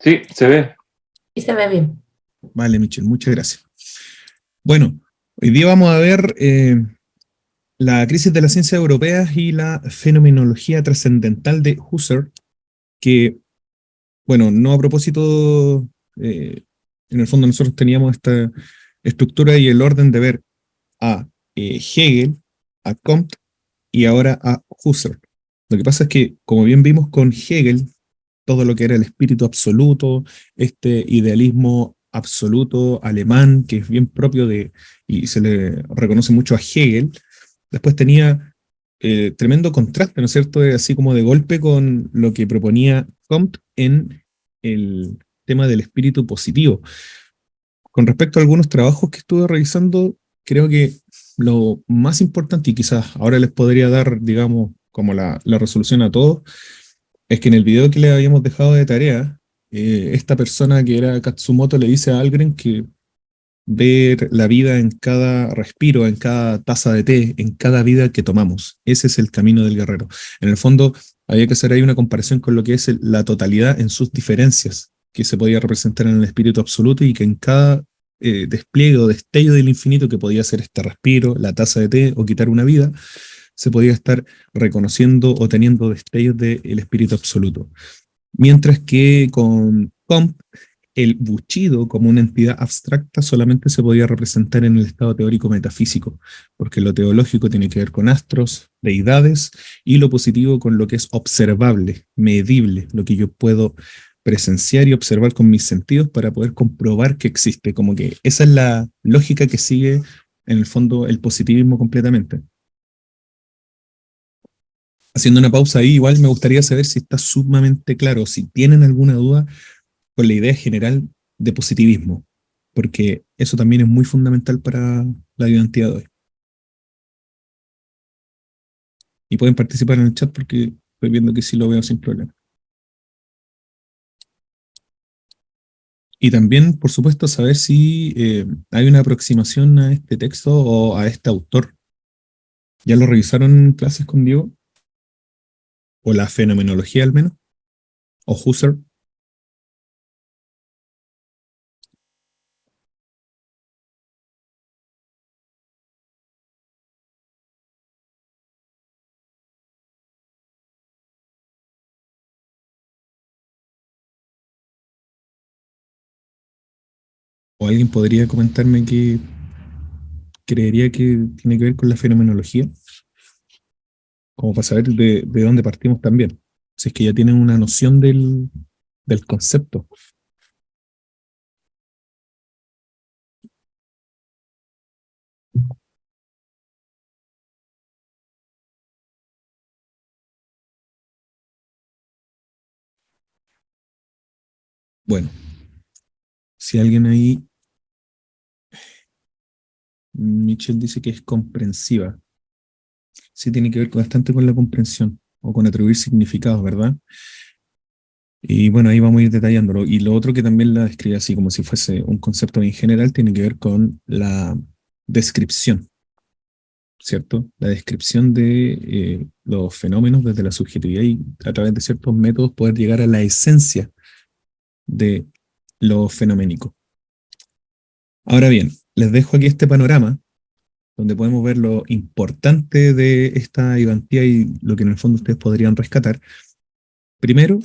Sí, se ve. Y se ve bien. Vale, Michelle, muchas gracias. Bueno, hoy día vamos a ver la crisis de las ciencias europeas y la fenomenología trascendental de Husserl, que, bueno, no a propósito, en el fondo nosotros teníamos esta estructura y el orden de ver a Hegel, a Comte y ahora a Husserl. Lo que pasa es que, como bien vimos con Hegel, todo lo que era el espíritu absoluto, este idealismo absoluto alemán, que es bien propio de, y se le reconoce mucho a Hegel, después tenía tremendo contraste, ¿no es cierto?, así como de golpe con lo que proponía Comte en el tema del espíritu positivo. Con respecto a algunos trabajos que estuve revisando, creo que lo más importante, y quizás ahora les podría dar, digamos, como la resolución a todos, es que en el video que le habíamos dejado de tarea, esta persona que era Katsumoto le dice a Algren que ver la vida en cada respiro, en cada taza de té, en cada vida que tomamos. Ese es el camino del guerrero. En el fondo, había que hacer ahí una comparación con lo que es la totalidad en sus diferencias, que se podía representar en el espíritu absoluto y que en cada despliegue o destello del infinito que podía ser este respiro, la taza de té o quitar una vida, se podía estar reconociendo o teniendo destellos del espíritu absoluto. Mientras que con Comte, el buchido como una entidad abstracta solamente se podía representar en el estado teórico metafísico, porque lo teológico tiene que ver con astros, deidades, y lo positivo con lo que es observable, medible, lo que yo puedo presenciar y observar con mis sentidos para poder comprobar que existe. Como que esa es la lógica que sigue en el fondo el positivismo completamente. Haciendo una pausa ahí, igual me gustaría saber si está sumamente claro, si tienen alguna duda con la idea general de positivismo, porque eso también es muy fundamental para la identidad de hoy. Y pueden participar en el chat porque estoy viendo que sí lo veo sin problema. Y también, por supuesto, saber si hay una aproximación a este texto o a este autor. ¿Ya lo revisaron en clases con Diego? ¿O la fenomenología al menos? ¿O Husserl? ¿O alguien podría comentarme qué creería que tiene que ver con la fenomenología? Como para saber de dónde partimos también. Si es que ya tienen una noción del concepto. Bueno, si alguien ahí, Mitchell dice que es comprensiva. Sí tiene que ver bastante con la comprensión o con atribuir significados, ¿verdad? Y bueno, ahí vamos a ir detallándolo. Y lo otro que también la describe así como si fuese un concepto en general tiene que ver con la descripción, ¿cierto? La descripción de los fenómenos desde la subjetividad y a través de ciertos métodos poder llegar a la esencia de lo fenoménico. Ahora bien, les dejo aquí este panorama donde podemos ver lo importante de esta ayudantía y lo que en el fondo ustedes podrían rescatar. Primero,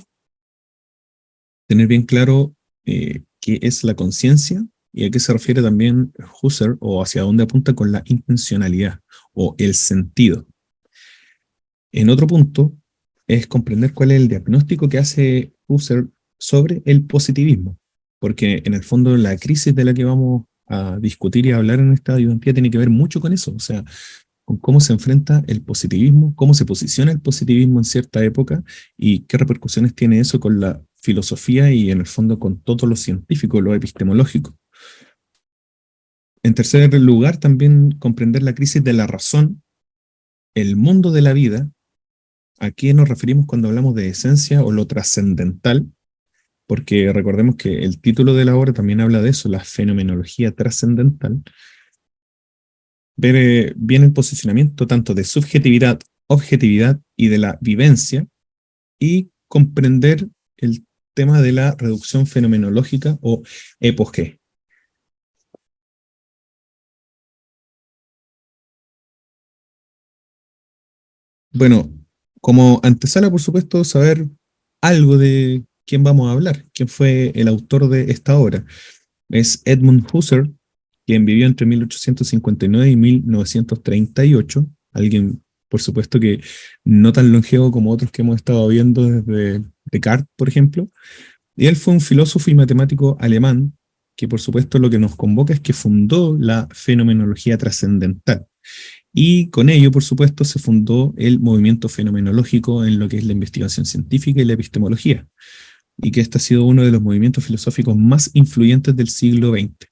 tener bien claro qué es la conciencia y a qué se refiere también Husserl o hacia dónde apunta con la intencionalidad o el sentido. En otro punto es comprender cuál es el diagnóstico que hace Husserl sobre el positivismo, porque en el fondo la crisis de la que vamos a discutir y a hablar en esta ayudantía tiene que ver mucho con eso, o sea, con cómo se enfrenta el positivismo, cómo se posiciona el positivismo en cierta época y qué repercusiones tiene eso con la filosofía y en el fondo con todo lo científico, lo epistemológico. En tercer lugar, también comprender la crisis de la razón, el mundo de la vida, a qué nos referimos cuando hablamos de esencia o lo trascendental, porque recordemos que el título de la obra también habla de eso, la fenomenología trascendental. Ver bien el posicionamiento tanto de subjetividad, objetividad y de la vivencia y comprender el tema de la reducción fenomenológica o EPOG. Bueno, como antesala, por supuesto, saber algo de quién vamos a hablar, quién fue el autor de esta obra. Es Edmund Husserl, quien vivió entre 1859 y 1938, alguien, por supuesto, que no tan longevo como otros que hemos estado viendo desde Descartes, por ejemplo. Y él fue un filósofo y matemático alemán que, por supuesto, lo que nos convoca es que fundó la fenomenología trascendental. Y con ello, por supuesto, se fundó el movimiento fenomenológico en lo que es la investigación científica y la epistemología, y que este ha sido uno de los movimientos filosóficos más influyentes del siglo XX,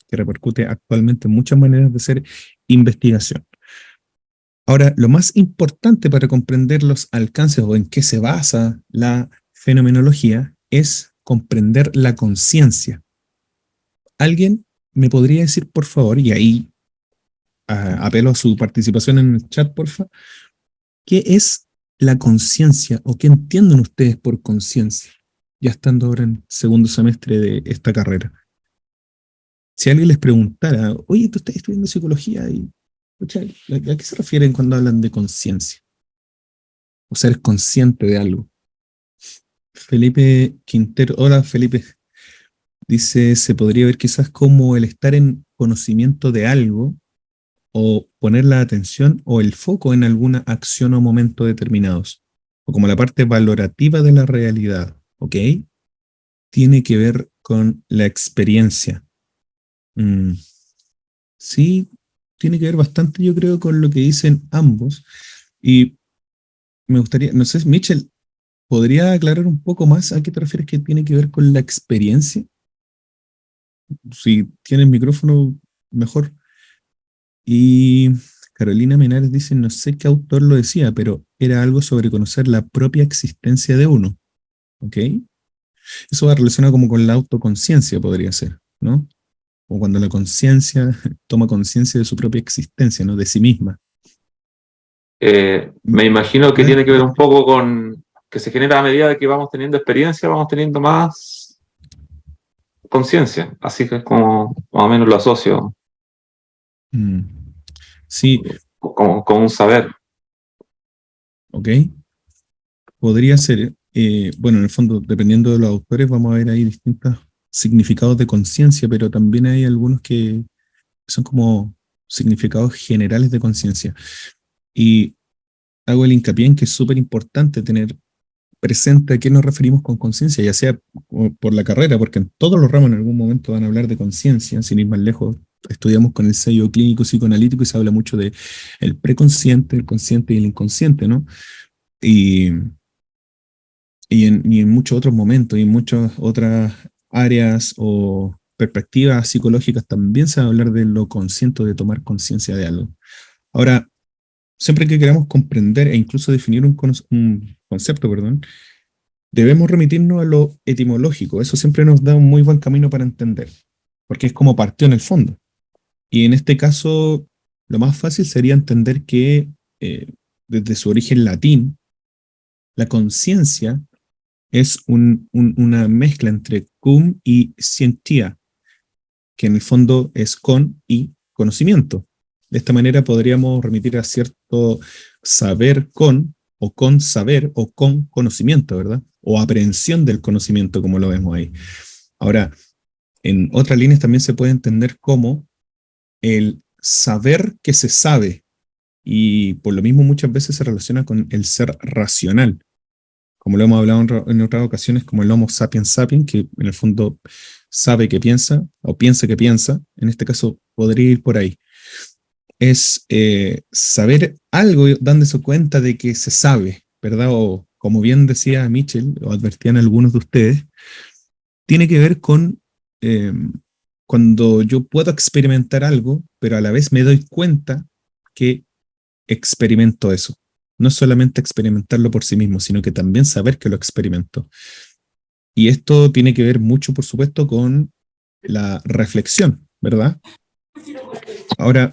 que repercute actualmente en muchas maneras de hacer investigación. Ahora, lo más importante para comprender los alcances o en qué se basa la fenomenología es comprender la conciencia. ¿Alguien me podría decir, por favor, y ahí apelo a su participación en el chat, porfa, qué es la conciencia o qué entienden ustedes por conciencia, ya estando ahora en segundo semestre de esta carrera? Si alguien les preguntara, oye, tú estás estudiando psicología y, ocha, ¿a qué se refieren cuando hablan de conciencia? O ser consciente de algo. Felipe Quintero, hola Felipe, dice, se podría ver quizás como el estar en conocimiento de algo o poner la atención o el foco en alguna acción o momento determinados, o como la parte valorativa de la realidad, ¿ok? Tiene que ver con la experiencia. Mm, sí, tiene que ver bastante, yo creo, con lo que dicen ambos. Y me gustaría, no sé, Mitchell, ¿podría aclarar un poco más a qué te refieres que tiene que ver con la experiencia? Si tienes micrófono, mejor. Y Carolina Menares dice, no sé qué autor lo decía, pero era algo sobre conocer la propia existencia de uno, ¿ok? Eso va relacionado como con la autoconciencia, podría ser, ¿no? O cuando la conciencia toma conciencia de su propia existencia, ¿no? De sí misma. Me imagino que ¿Verdad? tiene que ver un poco con que se genera a medida de que vamos teniendo experiencia, vamos teniendo más conciencia. Así que es como más o menos lo asocio Mm, sí, con un saber. ok. Podría ser, bueno, en el fondo, dependiendo de los autores, vamos a ver ahí distintos significados de conciencia, pero también hay algunos que son como significados generales de conciencia. Y hago el hincapié en que es súper importante tener presente a qué nos referimos con conciencia, ya sea por la carrera, porque en todos los ramos en algún momento van a hablar de conciencia, sin ir más lejos. Estudiamos con el sello clínico psicoanalítico y se habla mucho de el preconsciente, el consciente y el inconsciente, ¿no? Y, y en muchos otros momentos y en muchas otras áreas o perspectivas psicológicas también se va a hablar de lo consciente, de tomar conciencia de algo. Ahora, siempre que queramos comprender e incluso definir un concepto, perdón, debemos remitirnos a lo etimológico. Eso siempre nos da un muy buen camino para entender, porque es como partió en el fondo. Y en este caso, lo más fácil sería entender que desde su origen latín, la conciencia es una mezcla entre cum y scientia, que en el fondo es con y conocimiento. De esta manera podríamos remitir a cierto saber o con saber, o con conocimiento, ¿verdad? O aprehensión del conocimiento, como lo vemos ahí. Ahora, en otras líneas también se puede entender como el saber que se sabe, y por lo mismo muchas veces se relaciona con el ser racional, como lo hemos hablado en otras ocasiones, como el Homo sapiens sapiens, que en el fondo sabe que piensa, o piensa que piensa. En este caso podría ir por ahí. Es saber algo dándose cuenta de que se sabe, ¿verdad? O como bien decía Mitchell, o advertían algunos de ustedes, tiene que ver con eh, cuando yo puedo experimentar algo, pero a la vez me doy cuenta que experimento eso. No solamente experimentarlo por sí mismo, sino que también saber que lo experimento. Y esto tiene que ver mucho, por supuesto, con la reflexión, ¿verdad? Ahora,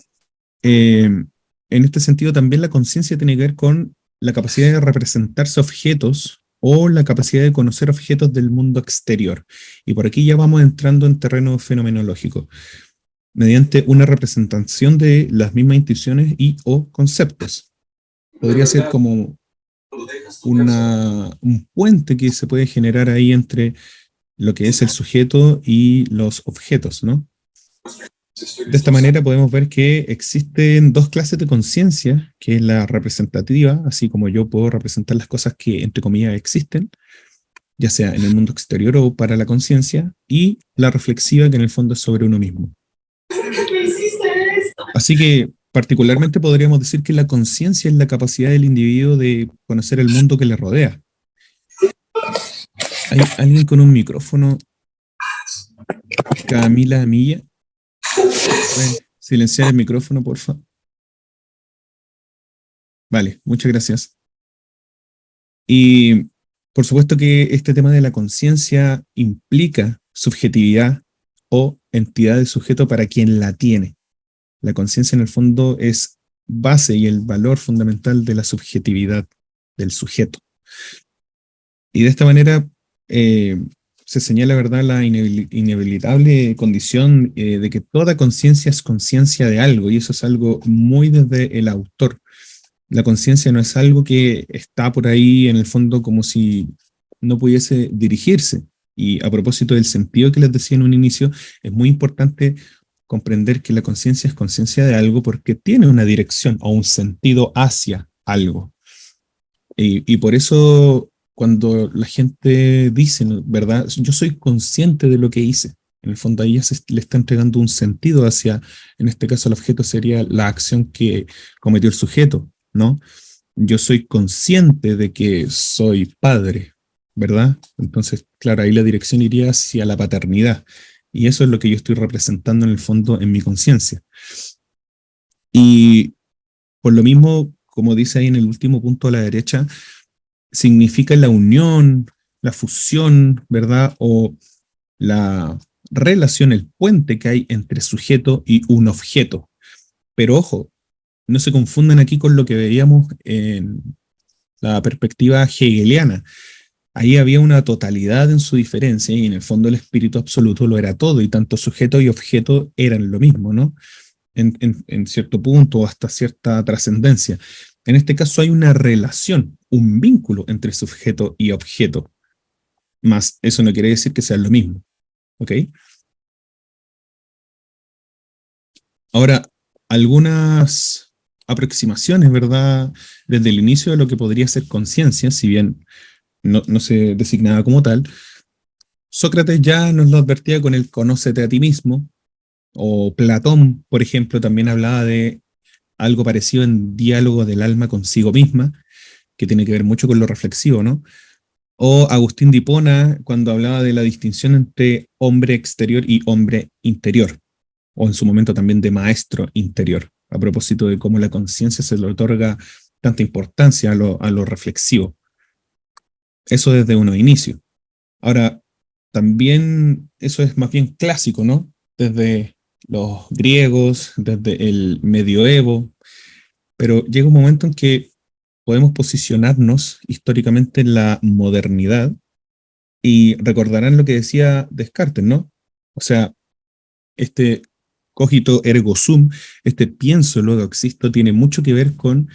en este sentido, también la conciencia tiene que ver con la capacidad de representarse objetos o la capacidad de conocer objetos del mundo exterior. Y por aquí ya vamos entrando en terreno fenomenológico, mediante una representación de las mismas intuiciones y o conceptos. Podría ser como un puente que se puede generar ahí entre lo que es el sujeto y los objetos, ¿no? De esta manera podemos ver que existen dos clases de conciencia, que es la representativa, así como yo puedo representar las cosas que, entre comillas, existen, ya sea en el mundo exterior o para la conciencia, y la reflexiva, que en el fondo es sobre uno mismo. Así que particularmente podríamos decir que la conciencia es la capacidad del individuo de conocer el mundo que le rodea. ¿Hay alguien con un micrófono? Camila Milla. ¿Puede silenciar el micrófono, por favor? Vale, muchas gracias. Y por supuesto que este tema de la conciencia implica subjetividad o entidad del sujeto para quien la tiene. La conciencia en el fondo es base y el valor fundamental de la subjetividad del sujeto. Y de esta manera se señala, ¿verdad?, la inevitable condición de que toda conciencia es conciencia de algo, y eso es algo muy desde el autor. La conciencia no es algo que está por ahí en el fondo como si no pudiese dirigirse. Y a propósito del sentido que les decía en un inicio, es muy importante comprender que la conciencia es conciencia de algo porque tiene una dirección o un sentido hacia algo. Y por eso cuando la gente dice, ¿verdad? Yo soy consciente de lo que hice. En el fondo ahí ya se le está entregando un sentido hacia, en este caso el objeto sería la acción que cometió el sujeto, ¿no? Yo soy consciente de que soy padre, ¿verdad? Entonces, claro, ahí la dirección iría hacia la paternidad. Y eso es lo que yo estoy representando en el fondo en mi conciencia. Y por lo mismo, como dice ahí en el último punto a la derecha, significa la unión, la fusión, ¿verdad? O la relación, el puente que hay entre sujeto y un objeto. Pero ojo, no se confundan aquí con lo que veíamos en la perspectiva hegeliana. Ahí había una totalidad en su diferencia y en el fondo el espíritu absoluto lo era todo y tanto sujeto y objeto eran lo mismo, ¿no? En cierto punto, hasta cierta trascendencia. En este caso hay una relación, un vínculo entre sujeto y objeto, más eso no quiere decir que sean lo mismo, ¿ok? Ahora, algunas aproximaciones, ¿verdad? Desde el inicio de lo que podría ser conciencia, si bien no se designaba como tal, Sócrates ya nos lo advertía con el conócete a ti mismo, o Platón, por ejemplo, también hablaba de algo parecido en diálogo del alma consigo misma, que tiene que ver mucho con lo reflexivo, ¿no? O Agustín de Hipona, cuando hablaba de la distinción entre hombre exterior y hombre interior, o en su momento también de maestro interior, a propósito de cómo la conciencia se le otorga tanta importancia a lo reflexivo. Eso desde unos inicios. Ahora, también eso es más bien clásico, ¿no? Desde los griegos, desde el medioevo, pero llega un momento en que podemos posicionarnos históricamente en la modernidad y recordarán lo que decía Descartes, ¿no? O sea, este cogito ergo sum, este pienso luego existo, tiene mucho que ver con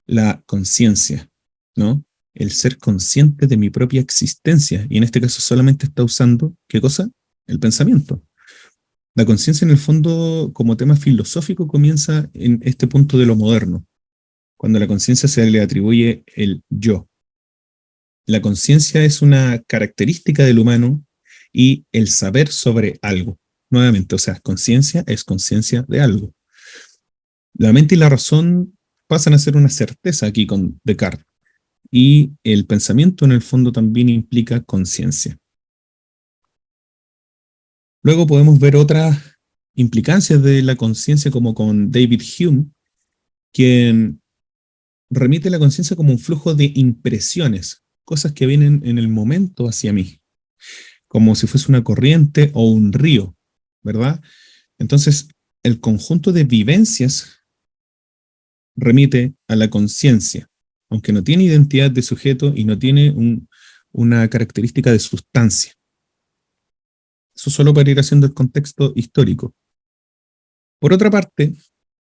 la conciencia, ¿no? El ser consciente de mi propia existencia. Y en este caso solamente está usando, ¿qué cosa? El pensamiento. La conciencia en el fondo, como tema filosófico, comienza en este punto de lo moderno, cuando a la conciencia se le atribuye el yo. La conciencia es una característica del humano y el saber sobre algo. Nuevamente, o sea, conciencia es conciencia de algo. La mente y la razón pasan a ser una certeza aquí con Descartes. Y el pensamiento en el fondo también implica conciencia. Luego podemos ver otras implicancias de la conciencia como con David Hume, quien remite la conciencia como un flujo de impresiones, cosas que vienen en el momento hacia mí, como si fuese una corriente o un río, ¿verdad? Entonces, el conjunto de vivencias remite a la conciencia, aunque no tiene identidad de sujeto y no tiene una característica de sustancia. Eso solo para ir haciendo el contexto histórico. Por otra parte,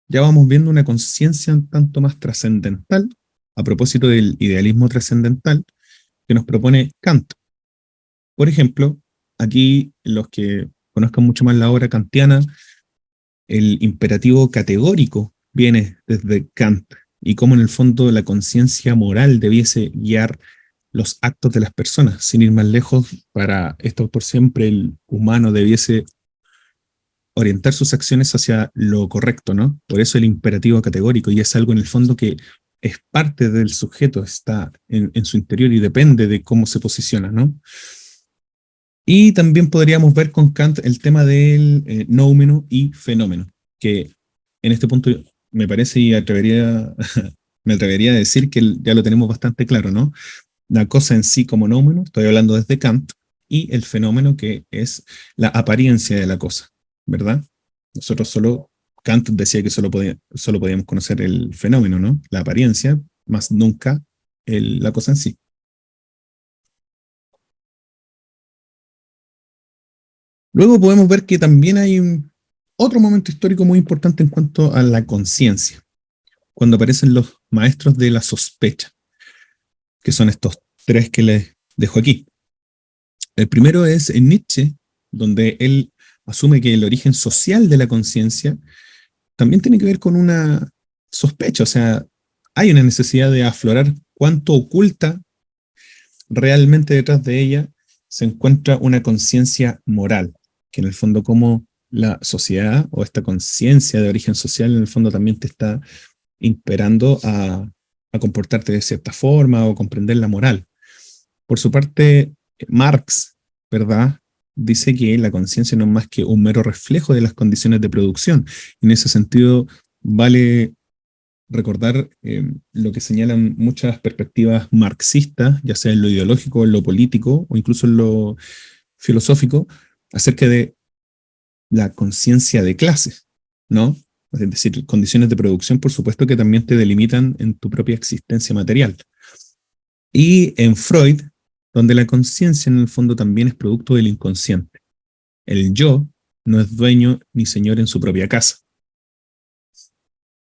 ya vamos viendo una conciencia un tanto más trascendental, a propósito del idealismo trascendental, que nos propone Kant. Por ejemplo, aquí los que conozcan mucho más la obra kantiana, el imperativo categórico viene desde Kant y cómo en el fondo la conciencia moral debiese guiar los actos de las personas. Sin ir más lejos, para este autor siempre el humano debiese orientar sus acciones hacia lo correcto, ¿no? Por eso el imperativo categórico, y es algo en el fondo que es parte del sujeto, está en su interior y depende de cómo se posiciona, ¿no? Y también podríamos ver con Kant el tema del noumeno y fenómeno, que en este punto me parece y me atrevería a decir que ya lo tenemos bastante claro, ¿no? La cosa en sí como noumeno, estoy hablando desde Kant, y el fenómeno que es la apariencia de la cosa, ¿verdad? Nosotros Kant decía que solo podíamos conocer el fenómeno, ¿no? La apariencia, más nunca la cosa en sí. Luego podemos ver que también hay otro momento histórico muy importante en cuanto a la conciencia, cuando aparecen los maestros de la sospecha, que son estos tres que les dejo aquí. El primero es en Nietzsche, donde él asume que el origen social de la conciencia también tiene que ver con una sospecha, o sea, hay una necesidad de aflorar cuánto oculta realmente detrás de ella se encuentra una conciencia moral, que en el fondo como la sociedad o esta conciencia de origen social en el fondo también te está imperando a comportarte de cierta forma o comprender la moral. Por su parte, Marx, ¿verdad? Dice que la conciencia no es más que un mero reflejo de las condiciones de producción. En ese sentido, vale recordar lo que señalan muchas perspectivas marxistas, ya sea en lo ideológico, en lo político o incluso en lo filosófico, acerca de la conciencia de clases, ¿no? Es decir, condiciones de producción, por supuesto, que también te delimitan en tu propia existencia material. Y en Freud, donde la conciencia en el fondo también es producto del inconsciente. El yo no es dueño ni señor en su propia casa,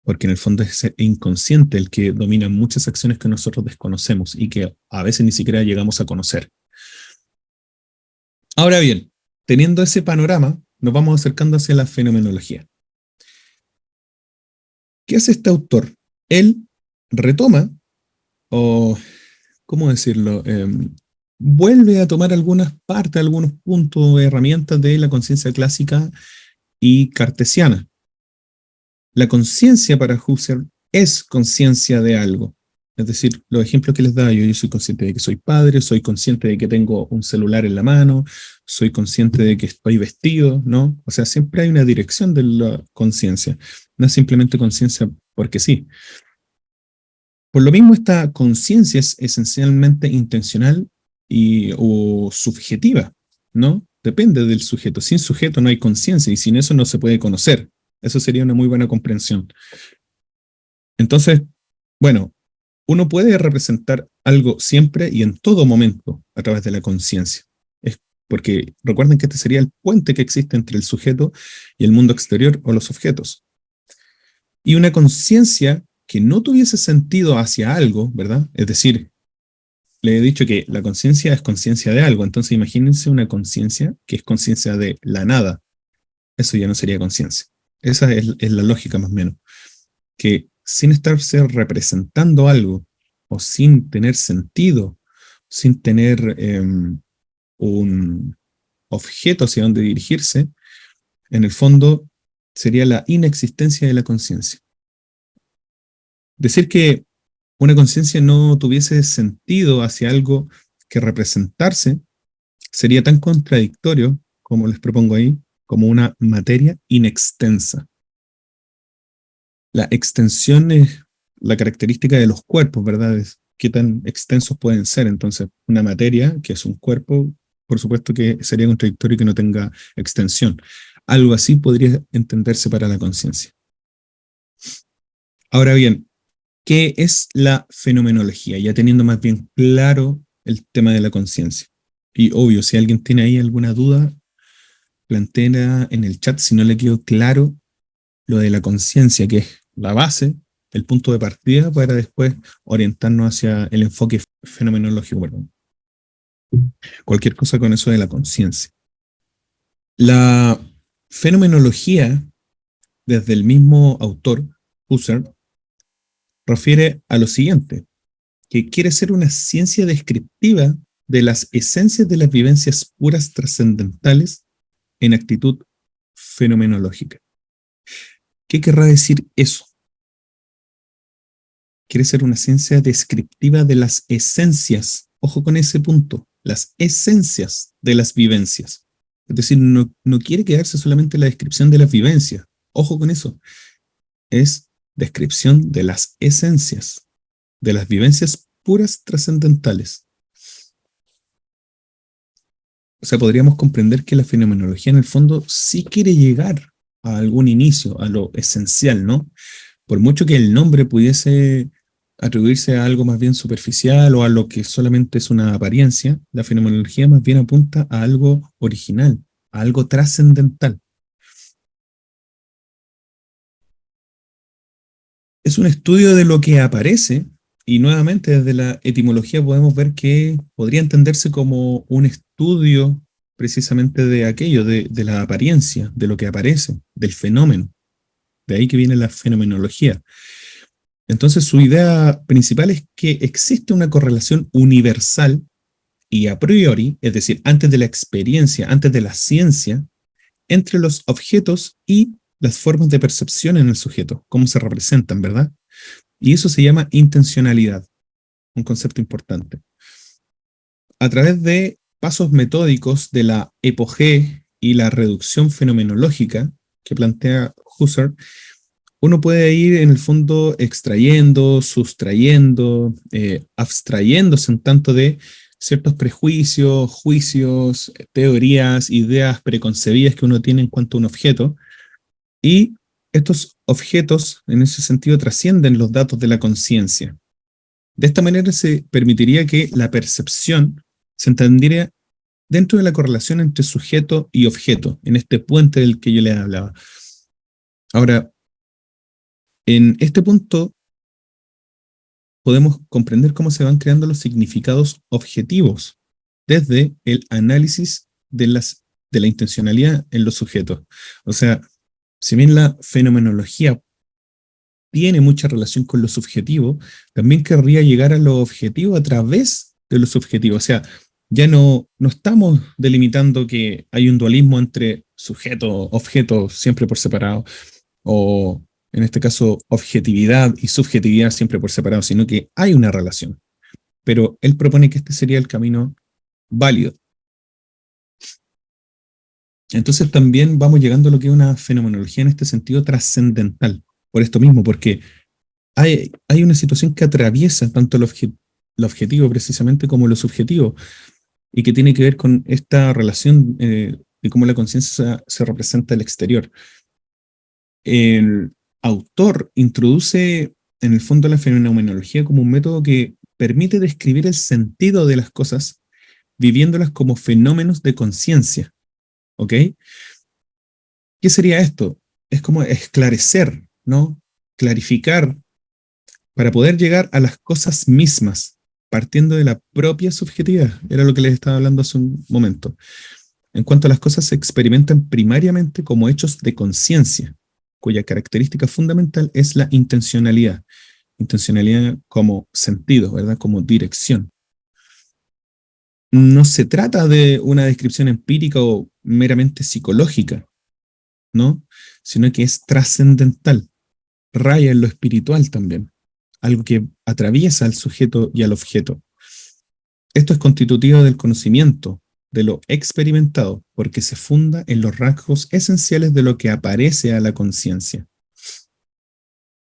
porque en el fondo es el inconsciente el que domina muchas acciones que nosotros desconocemos y que a veces ni siquiera llegamos a conocer. Ahora bien, teniendo ese panorama, nos vamos acercando hacia la fenomenología. ¿Qué hace este autor? Él retoma, o, ¿cómo decirlo? Vuelve a tomar algunas partes, algunos puntos, herramientas de la conciencia clásica y cartesiana. La conciencia para Husserl es conciencia de algo. Es decir, los ejemplos que les da, yo soy consciente de que soy padre, soy consciente de que tengo un celular en la mano, soy consciente de que estoy vestido, ¿no? O sea, siempre hay una dirección de la conciencia, no es simplemente conciencia porque sí. Por lo mismo, esta conciencia es esencialmente intencional o subjetiva, ¿no? Depende del sujeto. Sin sujeto no hay conciencia y sin eso no se puede conocer. Eso sería una muy buena comprensión. Entonces, bueno, uno puede representar algo siempre y en todo momento a través de la conciencia. Es porque recuerden que este sería el puente que existe entre el sujeto y el mundo exterior o los objetos. Y una conciencia que no tuviese sentido hacia algo, ¿verdad? Es decir, le he dicho que la conciencia es conciencia de algo, entonces imagínense una conciencia que es conciencia de la nada. Eso ya no sería conciencia. Esa es la lógica más o menos. Que sin estarse representando algo o sin tener sentido, sin tener un objeto hacia donde dirigirse, en el fondo sería la inexistencia de la conciencia. Decir que una conciencia no tuviese sentido hacia algo que representarse sería tan contradictorio, como les propongo ahí, como una materia inextensa. La extensión es la característica de los cuerpos, ¿verdad? Es qué tan extensos pueden ser. Entonces, una materia, que es un cuerpo, por supuesto que sería contradictorio que no tenga extensión. Algo así podría entenderse para la conciencia. Ahora bien, ¿qué es la fenomenología? Ya teniendo más bien claro el tema de la conciencia. Y obvio, si alguien tiene ahí alguna duda, plantea en el chat si no le quedó claro lo de la conciencia, que es la base, el punto de partida para después orientarnos hacia el enfoque fenomenológico. Perdón. Cualquier cosa con eso de la conciencia. La fenomenología, desde el mismo autor, Husserl, refiere a lo siguiente, que quiere ser una ciencia descriptiva de las esencias de las vivencias puras trascendentales en actitud fenomenológica. ¿Qué querrá decir eso? Quiere ser una ciencia descriptiva de las esencias, ojo con ese punto, las esencias de las vivencias. Es decir, no quiere quedarse solamente en la descripción de las vivencias, ojo con eso, es descripción de las esencias, de las vivencias puras trascendentales. O sea, podríamos comprender que la fenomenología en el fondo sí quiere llegar a algún inicio, a lo esencial, ¿no? Por mucho que el nombre pudiese atribuirse a algo más bien superficial o a lo que solamente es una apariencia, la fenomenología más bien apunta a algo original, a algo trascendental. Es un estudio de lo que aparece, y nuevamente desde la etimología podemos ver que podría entenderse como un estudio precisamente de aquello, de la apariencia, de lo que aparece, del fenómeno. De ahí que viene la fenomenología. Entonces su idea principal es que existe una correlación universal y a priori, es decir, antes de la experiencia, antes de la ciencia, entre los objetos y las formas de percepción en el sujeto, cómo se representan, ¿verdad? Y eso se llama intencionalidad, un concepto importante. A través de pasos metódicos de la epogé y la reducción fenomenológica que plantea Husserl, uno puede ir en el fondo extrayendo, sustrayendo, abstrayéndose un tanto de ciertos prejuicios, juicios, teorías, ideas preconcebidas que uno tiene en cuanto a un objeto. Y estos objetos, en ese sentido, trascienden los datos de la conciencia. De esta manera se permitiría que la percepción se entendiera dentro de la correlación entre sujeto y objeto, en este puente del que yo les hablaba. Ahora, en este punto podemos comprender cómo se van creando los significados objetivos desde el análisis de la intencionalidad en los sujetos. O sea, si bien la fenomenología tiene mucha relación con lo subjetivo, también querría llegar a lo objetivo a través de lo subjetivo. O sea, ya no estamos delimitando que hay un dualismo entre sujeto, objeto, siempre por separado, o en este caso objetividad y subjetividad siempre por separado, sino que hay una relación. Pero él propone que este sería el camino válido. Entonces también vamos llegando a lo que es una fenomenología en este sentido trascendental. Por esto mismo, porque hay una situación que atraviesa tanto lo objetivo precisamente como lo subjetivo, y que tiene que ver con esta relación de cómo la conciencia se representa al exterior. El autor introduce en el fondo la fenomenología como un método que permite describir el sentido de las cosas viviéndolas como fenómenos de conciencia. ¿Ok? ¿Qué sería esto? Es como esclarecer, ¿no? Clarificar para poder llegar a las cosas mismas, partiendo de la propia subjetividad. Era lo que les estaba hablando hace un momento. En cuanto a las cosas se experimentan primariamente como hechos de conciencia, cuya característica fundamental es la intencionalidad. Intencionalidad como sentido, ¿verdad? Como dirección. No se trata de una descripción empírica o meramente psicológica, ¿no? Sino que es trascendental, raya en lo espiritual también, algo que atraviesa al sujeto y al objeto. Esto es constitutivo del conocimiento, de lo experimentado, porque se funda en los rasgos esenciales de lo que aparece a la conciencia.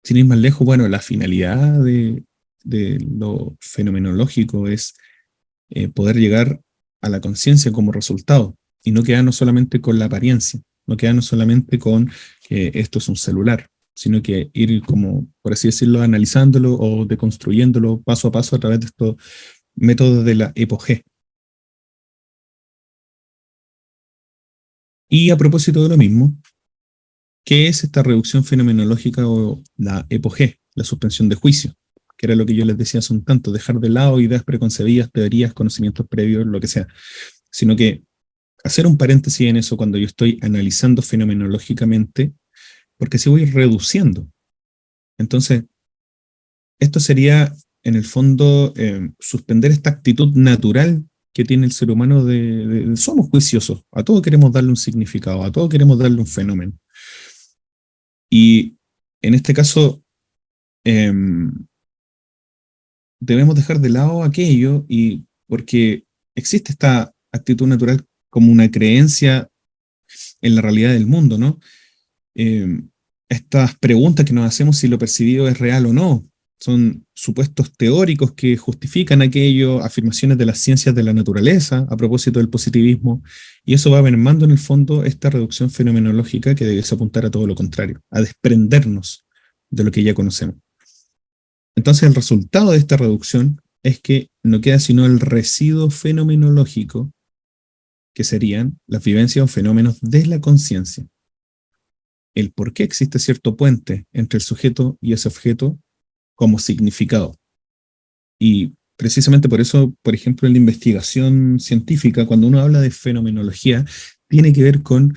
Sin ir más lejos, bueno, la finalidad de lo fenomenológico es poder llegar a la conciencia como resultado y no quedarnos solamente con la apariencia, no quedarnos solamente con que esto es un celular, sino que ir como, por así decirlo, analizándolo o deconstruyéndolo paso a paso a través de estos método de la EPOG. Y a propósito de lo mismo, ¿qué es esta reducción fenomenológica o la EPOG, la suspensión de juicio? Que era lo que yo les decía hace un tanto, dejar de lado ideas preconcebidas, teorías, conocimientos previos, lo que sea, sino que hacer un paréntesis en eso cuando yo estoy analizando fenomenológicamente, porque si voy reduciendo. Entonces, esto sería, en el fondo, suspender esta actitud natural que tiene el ser humano somos juiciosos, a todo queremos darle un significado, a todo queremos darle un fenómeno. Y en este caso, eh, debemos dejar de lado aquello y porque existe esta actitud natural como una creencia en la realidad del mundo, ¿no? Eh, Estas preguntas que nos hacemos si lo percibido es real o no, son supuestos teóricos que justifican aquello, afirmaciones de las ciencias de la naturaleza a propósito del positivismo, y eso va mermando en el fondo esta reducción fenomenológica que debe apuntar a todo lo contrario, a desprendernos de lo que ya conocemos. Entonces el resultado de esta reducción es que no queda sino el residuo fenomenológico, que serían las vivencias o fenómenos de la conciencia. El por qué existe cierto puente entre el sujeto y ese objeto como significado. Y precisamente por eso, por ejemplo, en la investigación científica, cuando uno habla de fenomenología, tiene que ver con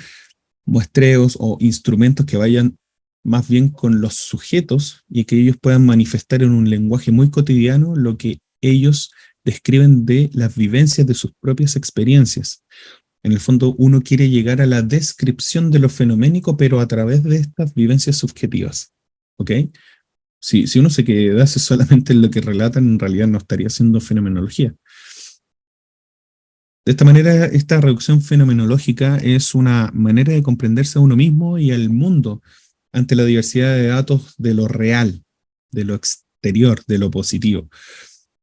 muestreos o instrumentos que vayan más bien con los sujetos y que ellos puedan manifestar en un lenguaje muy cotidiano lo que ellos describen de las vivencias de sus propias experiencias. En el fondo, uno quiere llegar a la descripción de lo fenoménico, pero a través de estas vivencias subjetivas. ¿Ok? Si uno se quedase solamente en lo que relatan, en realidad no estaría haciendo fenomenología. De esta manera, esta reducción fenomenológica es una manera de comprenderse a uno mismo y al mundo ante la diversidad de datos de lo real, de lo exterior, de lo positivo.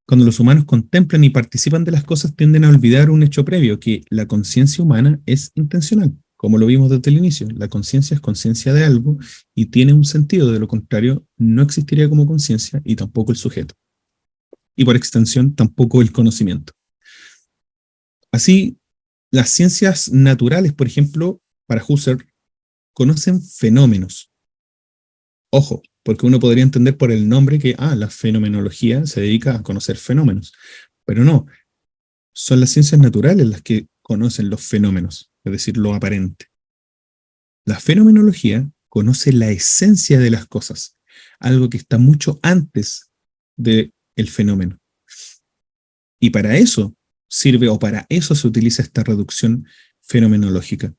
Cuando los humanos contemplan y participan de las cosas, tienden a olvidar un hecho previo, que la conciencia humana es intencional. Como lo vimos desde el inicio, la conciencia es conciencia de algo y tiene un sentido, de lo contrario, no existiría como conciencia y tampoco el sujeto. Y por extensión, tampoco el conocimiento. Así, las ciencias naturales, por ejemplo, para Husserl, conocen fenómenos. Ojo, porque uno podría entender por el nombre que, la fenomenología se dedica a conocer fenómenos. Pero no, son las ciencias naturales las que conocen los fenómenos, es decir, lo aparente. La fenomenología conoce la esencia de las cosas, algo que está mucho antes del fenómeno. Y para eso sirve, o para eso se utiliza esta reducción fenomenológica.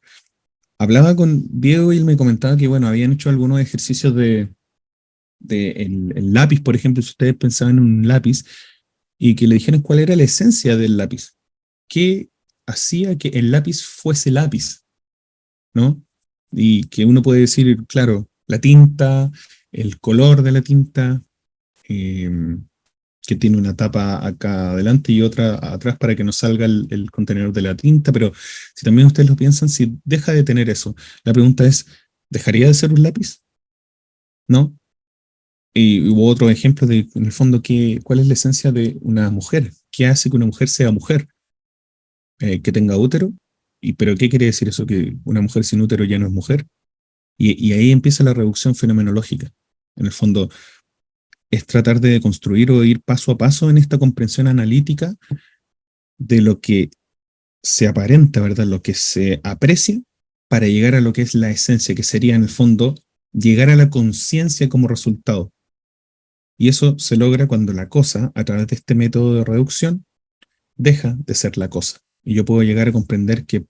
Hablaba con Diego y él me comentaba que, bueno, habían hecho algunos ejercicios el lápiz, por ejemplo, si ustedes pensaban en un lápiz, y que le dijeran cuál era la esencia del lápiz. ¿Qué hacía que el lápiz fuese lápiz? ¿No? Y que uno puede decir, claro, la tinta, el color de la tinta, eh, que tiene una tapa acá adelante y otra atrás para que no salga el contenedor de la tinta, pero si también ustedes lo piensan, si deja de tener eso, la pregunta es, ¿dejaría de ser un lápiz? ¿No? Y hubo otro ejemplo de, en el fondo, ¿cuál es la esencia de una mujer? ¿Qué hace que una mujer sea mujer? Que tenga útero. ¿Pero qué quiere decir eso? ¿Que una mujer sin útero ya no es mujer? Y ahí empieza la reducción fenomenológica. En el fondo, es tratar de construir o ir paso a paso en esta comprensión analítica de lo que se aparenta, ¿verdad? Lo que se aprecia para llegar a lo que es la esencia, que sería en el fondo llegar a la conciencia como resultado. Y eso se logra cuando la cosa, a través de este método de reducción, deja de ser la cosa. Y yo puedo llegar a comprender que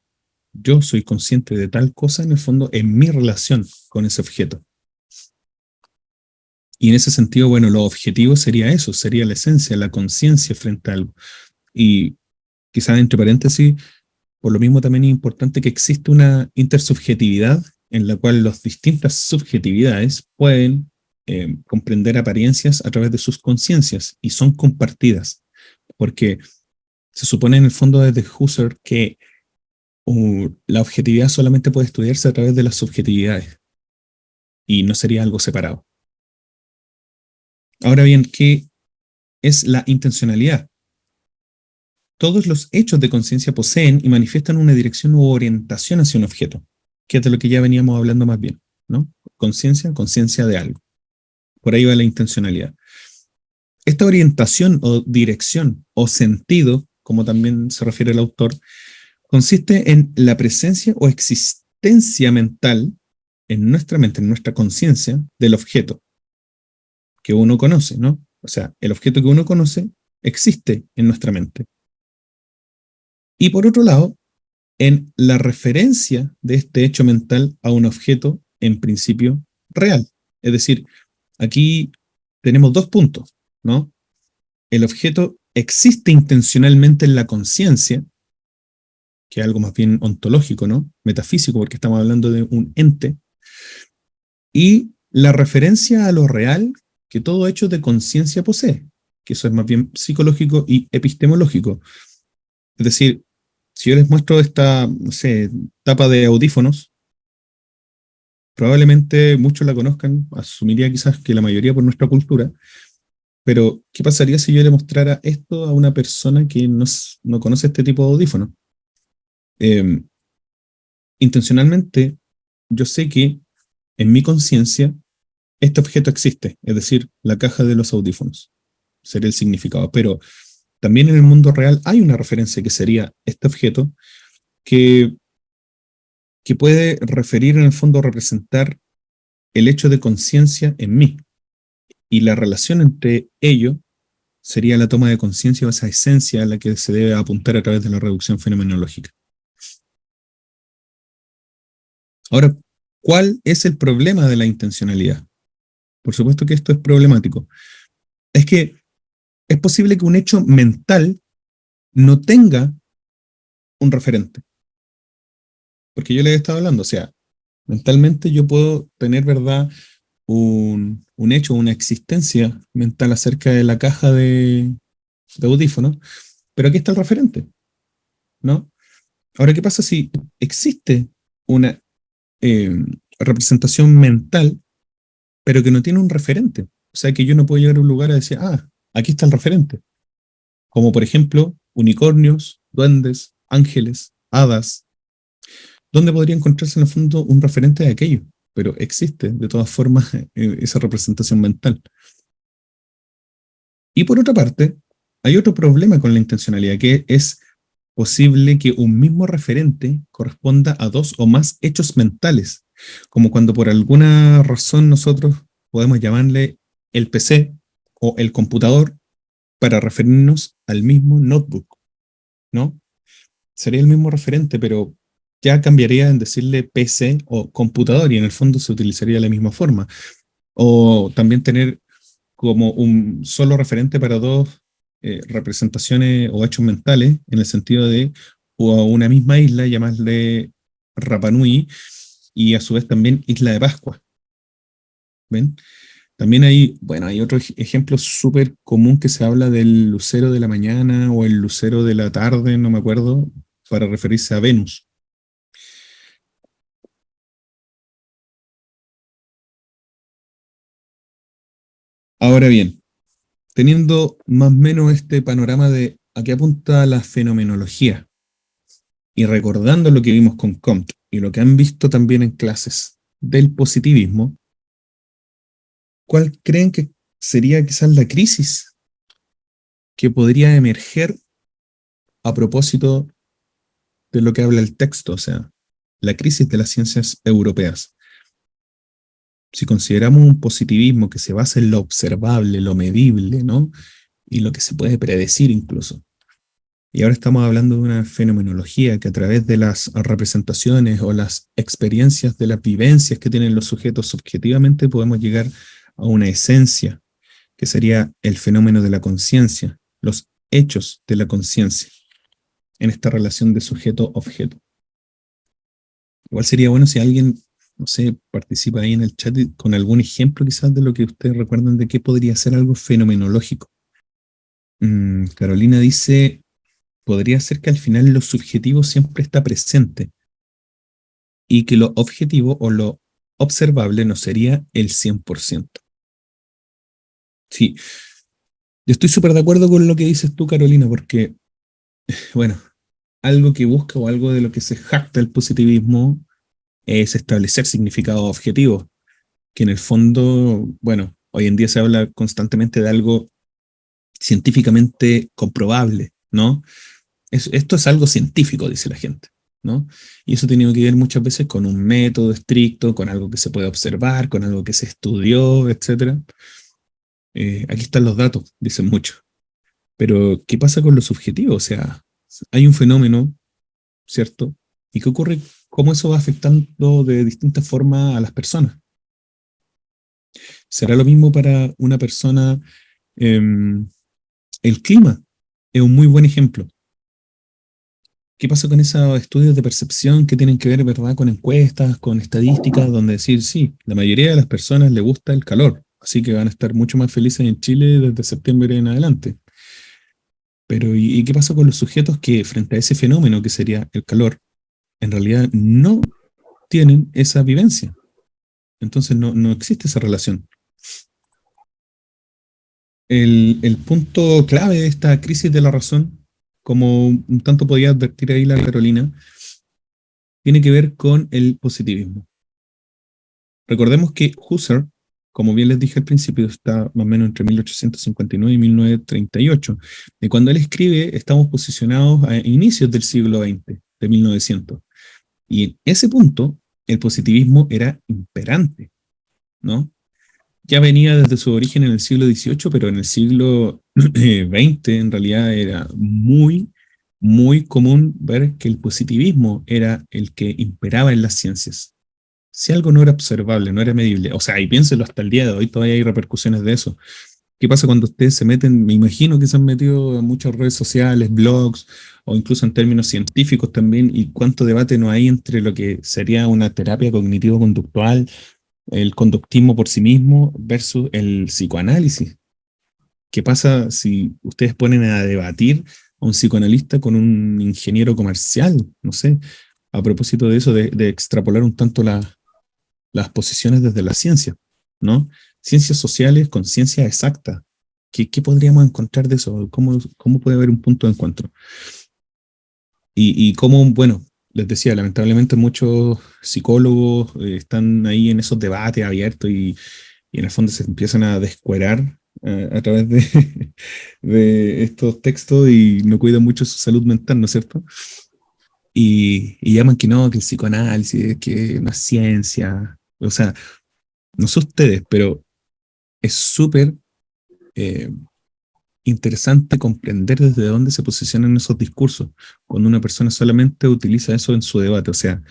yo soy consciente de tal cosa en el fondo en mi relación con ese objeto. Y en ese sentido, bueno, lo objetivo sería eso, sería la esencia, la conciencia frente a algo. Y quizás entre paréntesis, por lo mismo también es importante que existe una intersubjetividad en la cual las distintas subjetividades pueden comprender apariencias a través de sus conciencias y son compartidas, porque se supone en el fondo desde Husserl que la objetividad solamente puede estudiarse a través de las subjetividades y no sería algo separado. Ahora bien, ¿qué es la intencionalidad? todos los hechos de conciencia poseen y manifiestan una dirección u orientación hacia un objeto, que es de lo que ya veníamos hablando más bien, ¿no? Conciencia de algo. Por ahí va la intencionalidad. Esta orientación o dirección o sentido, como también se refiere el autor, consiste en la presencia o existencia mental en nuestra mente, en nuestra conciencia, del objeto que uno conoce, ¿no? O sea, el objeto que uno conoce existe en nuestra mente. Y por otro lado, en la referencia de este hecho mental a un objeto en principio real. Es decir, aquí tenemos dos puntos, ¿no? El objeto existe intencionalmente en la conciencia, que es algo más bien ontológico, ¿no? Metafísico, porque estamos hablando de un ente, y la referencia a lo real que todo hecho de conciencia posee, que eso es más bien psicológico y epistemológico. Es decir, si yo les muestro esta, no sé, tapa de audífonos, probablemente muchos la conozcan, asumiría quizás que la mayoría por nuestra cultura, pero ¿qué pasaría si yo le mostrara esto a una persona que no conoce este tipo de audífonos? Eh, Intencionalmente, yo sé que en mi conciencia este objeto existe, es decir, la caja de los audífonos, sería el significado, pero también en el mundo real hay una referencia que sería este objeto que, que puede referir en el fondo representar el hecho de conciencia en mí y la relación entre ello sería la toma de conciencia o esa esencia a la que se debe apuntar a través de la reducción fenomenológica. Ahora, ¿cuál es el problema de la intencionalidad? Por supuesto que esto es problemático. Es que es posible que un hecho mental no tenga un referente. Porque yo les he estado hablando, o sea, mentalmente yo puedo tener, ¿verdad?, un hecho, una existencia mental acerca de la caja de audífonos, pero aquí está el referente, ¿no? Ahora, ¿qué pasa si existe una eh, representación mental, pero que no tiene un referente? O sea, que yo no puedo llegar a un lugar a decir, ah, aquí está el referente. Como por ejemplo, unicornios, duendes, ángeles, hadas. ¿Dónde podría encontrarse en el fondo un referente de aquello? Pero existe, de todas formas, esa representación mental. Y por otra parte, hay otro problema con la intencionalidad, que es posible que un mismo referente corresponda a dos o más hechos mentales, como cuando por alguna razón nosotros podemos llamarle el PC o el computador para referirnos al mismo notebook, ¿no? Sería el mismo referente, pero ya cambiaría en decirle PC o computador y en el fondo se utilizaría de la misma forma. O también tener como un solo referente para dos representaciones o hechos mentales, en el sentido de o a una misma isla llamarle Rapa Nui y a su vez también Isla de Pascua. ¿Ven? También hay, bueno, hay otro ejemplo súper común que se habla del lucero de la mañana o el lucero de la tarde, no me acuerdo, para referirse a Venus. Ahora bien, teniendo más o menos este panorama de a qué apunta la fenomenología y recordando lo que vimos con Comte y lo que han visto también en clases del positivismo, ¿cuál creen que sería quizás la crisis que podría emerger a propósito de lo que habla el texto? O sea, la crisis de las ciencias europeas. Si consideramos un positivismo que se basa en lo observable, lo medible, ¿no? Y lo que se puede predecir incluso. Y ahora estamos hablando de una fenomenología que a través de las representaciones o las experiencias de las vivencias que tienen los sujetos subjetivamente podemos llegar a una esencia, que sería el fenómeno de la conciencia, los hechos de la conciencia, en esta relación de sujeto-objeto. Igual sería bueno si alguien, no sé, participa ahí en el chat con algún ejemplo quizás de lo que ustedes recuerdan de qué podría ser algo fenomenológico. Carolina dice, podría ser que al final lo subjetivo siempre está presente y que lo objetivo o lo observable no sería el 100%. Sí, yo estoy súper de acuerdo con lo que dices tú, Carolina, porque Bueno, algo que busca o algo de lo que se jacta el positivismo es establecer significados objetivos, que en el fondo, bueno, hoy en día se habla constantemente de algo científicamente comprobable, ¿no? Esto es algo científico, dice la gente, ¿no? Y eso tiene que ver muchas veces con un método estricto, con algo que se puede observar, con algo que se estudió, etcétera. Aquí están los datos, dicen mucho. Pero, ¿qué pasa con lo subjetivo? O sea, hay un fenómeno, ¿cierto? ¿Y qué ocurre? ¿Cómo eso va afectando de distintas formas a las personas? ¿Será lo mismo para una persona? Eh, el clima es un muy buen ejemplo. ¿Qué pasa con esos estudios de percepción que tienen que ver, verdad, con encuestas, con estadísticas, donde decir, sí, la mayoría de las personas le gusta el calor, así que van a estar mucho más felices en Chile desde septiembre en adelante? Pero, ¿y qué pasa con los sujetos que frente a ese fenómeno que sería el calor, en realidad no tienen esa vivencia? Entonces no existe esa relación. El punto clave de esta crisis de la razón, como un tanto podía advertir ahí la Carolina, tiene que ver con el positivismo. Recordemos que Husserl, como bien les dije al principio, está más o menos entre 1859 y 1938. Y cuando él escribe, estamos posicionados a inicios del siglo XX, de 1900. Y en ese punto, el positivismo era imperante, ¿no? Ya venía desde su origen en el siglo XVIII, pero en el siglo XX en realidad era muy común ver que el positivismo era el que imperaba en las ciencias. Si algo no era observable, no era medible, o sea, y piénselo, hasta el día de hoy todavía hay repercusiones de eso. ¿Qué pasa cuando ustedes se meten? Me imagino que se han metido en muchas redes sociales, blogs, o incluso en términos científicos también, y cuánto debate no hay entre lo que sería una terapia cognitivo-conductual, el conductismo por sí mismo, versus el psicoanálisis. ¿Qué pasa si ustedes ponen a debatir a un psicoanalista con un ingeniero comercial? No sé, a propósito de eso, de extrapolar un tanto las posiciones desde la ciencia, ¿no? Ciencias sociales con ciencia exacta. ¿Qué podríamos encontrar de eso? ¿Cómo puede haber un punto de encuentro? Y cómo, bueno, les decía, lamentablemente muchos psicólogos están ahí en esos debates abiertos y en el fondo se empiezan a descuerar a través de estos textos y no cuidan mucho su salud mental, ¿no es cierto? Y llaman que no, que el psicoanálisis, que no es ciencia. O sea, no sé ustedes, pero es súper eh, interesante comprender desde dónde se posicionan esos discursos cuando una persona solamente utiliza eso en su debate, o sea,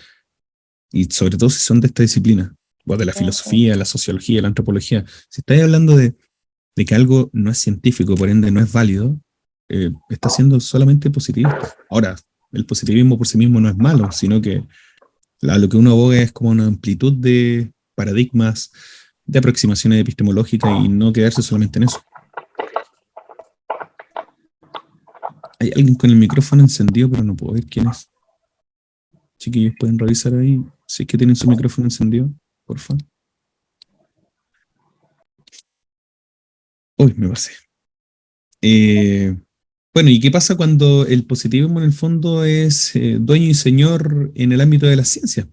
y sobre todo si son de esta disciplina, o de la filosofía, la sociología, la antropología. Si estáis hablando de que algo no es científico, por ende no es válido, está siendo solamente positivista. Ahora, el positivismo por sí mismo no es malo, sino que lo que uno aboga es como una amplitud de paradigmas, de aproximaciones epistemológicas y no quedarse solamente en eso. Hay alguien con el micrófono encendido, pero no puedo ver quién es. Chiquillos, pueden revisar ahí si es que tienen su micrófono encendido, por favor. Uy, me pasé. Eh, bueno, ¿y qué pasa cuando el positivismo en el fondo es dueño y señor en el ámbito de la ciencia?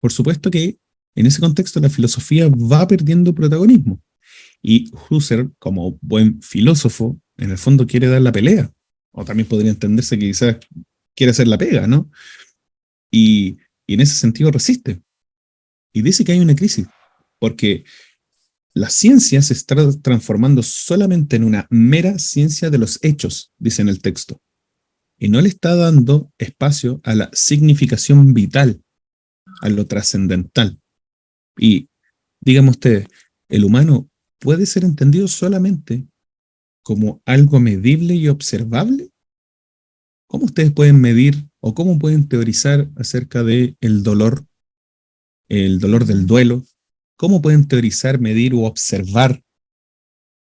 Por supuesto que en ese contexto la filosofía va perdiendo protagonismo. Y Husserl, como buen filósofo, en el fondo quiere dar la pelea. O también podría entenderse que quizás quiere hacer la pega, ¿no? Y, y en ese sentido resiste. Y dice que hay una crisis, porque la ciencia se está transformando solamente en una mera ciencia de los hechos, dice en el texto, y no le está dando espacio a la significación vital, a lo trascendental. Y díganme ustedes, ¿el humano puede ser entendido solamente como algo medible y observable? ¿Cómo ustedes pueden medir o cómo pueden teorizar acerca de el dolor del duelo? ¿Cómo pueden teorizar, medir o observar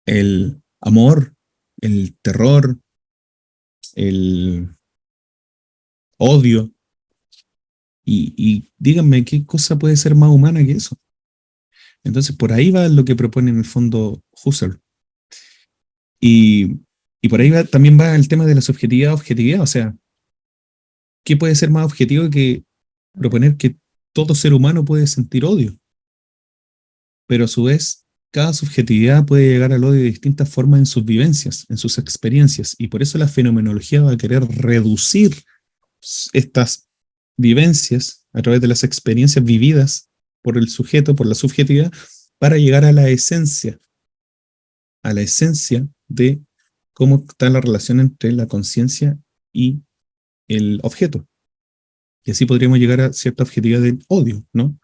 el amor, el terror, el odio? Y díganme qué cosa puede ser más humana que eso. Entonces, por ahí va lo que propone en el fondo Husserl. Y Y por ahí también va el tema de la subjetividad, objetividad. O sea, ¿qué puede ser más objetivo que proponer que todo ser humano puede sentir odio? Pero a su vez, cada subjetividad puede llegar al odio de distintas formas en sus vivencias, en sus experiencias. Y por eso la fenomenología va a querer reducir estas vivencias a través de las experiencias vividas por el sujeto, por la subjetividad, para llegar a la esencia de cómo está la relación entre la conciencia y el objeto. Y así podríamos llegar a cierta objetividad del odio, ¿no?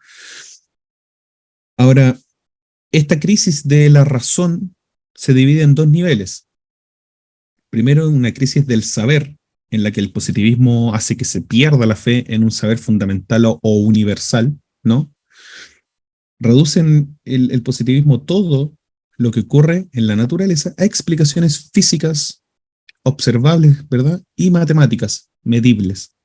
Ahora, esta crisis de la razón se divide en dos niveles. Primero, una crisis del saber, en la que el positivismo hace que se pierda la fe en un saber fundamental o universal, ¿no? Reducen el positivismo todo lo que ocurre en la naturaleza a explicaciones físicas observables, ¿verdad? Y matemáticas, medibles.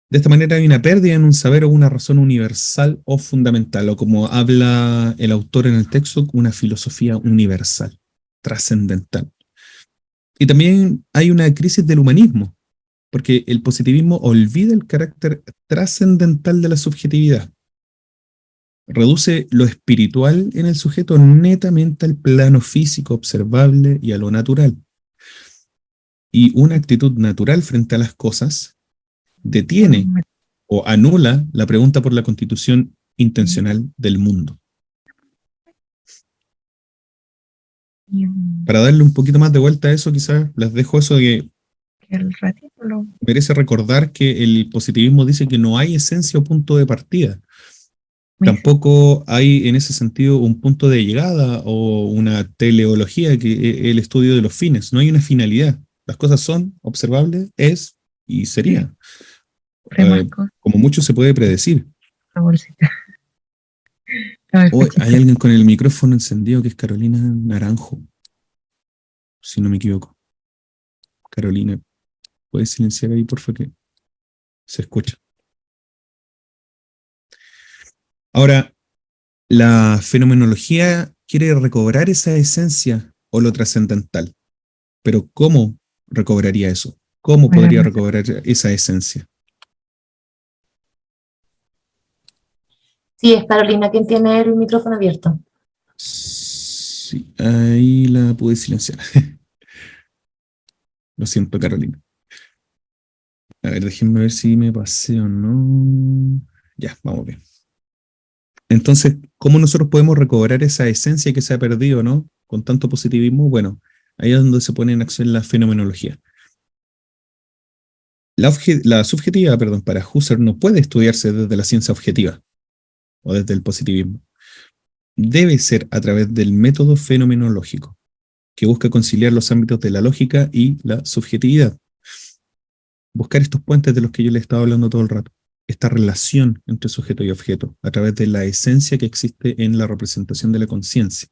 De esta manera hay una pérdida en un saber o una razón universal o fundamental, o como habla el autor en el texto, una filosofía universal, trascendental. Y también hay una crisis del humanismo, porque el positivismo olvida el carácter trascendental de la subjetividad. Reduce lo espiritual en el sujeto netamente al plano físico observable y a lo natural. Y una actitud natural frente a las cosas detiene o anula la pregunta por la constitución intencional del mundo. Para darle un poquito más de vuelta a eso, quizás les dejo eso de que merece recordar que el positivismo dice que no hay esencia o punto de partida. Tampoco hay en ese sentido un punto de llegada o una teleología, que es el estudio de los fines. No hay una finalidad. Las cosas son observables, es y sería. Como mucho se puede predecir. Oh, hay alguien con el micrófono encendido que es Carolina Naranjo, si no me equivoco. Carolina, ¿puedes silenciar ahí, por favor, que se escucha? Ahora, la fenomenología quiere recobrar esa esencia o lo trascendental, pero ¿cómo recobraría eso? ¿Cómo podría recobrar esa esencia? Sí, es Carolina quien tiene el micrófono abierto. Sí, ahí la pude silenciar. Lo siento, Carolina. A ver, déjenme ver si me pasé o no. Ya, vamos bien. Entonces, ¿cómo nosotros podemos recobrar esa esencia que se ha perdido, ¿no? Con tanto positivismo. Bueno, ahí es donde se pone en acción la fenomenología. La subjetividad, perdón, para Husserl no puede estudiarse desde la ciencia objetiva o desde el positivismo. Debe ser a través del método fenomenológico, que busca conciliar los ámbitos de la lógica y la subjetividad. Buscar estos puentes de los que yo le he estado hablando todo el rato. Esta relación entre sujeto y objeto, a través de la esencia que existe en la representación de la conciencia.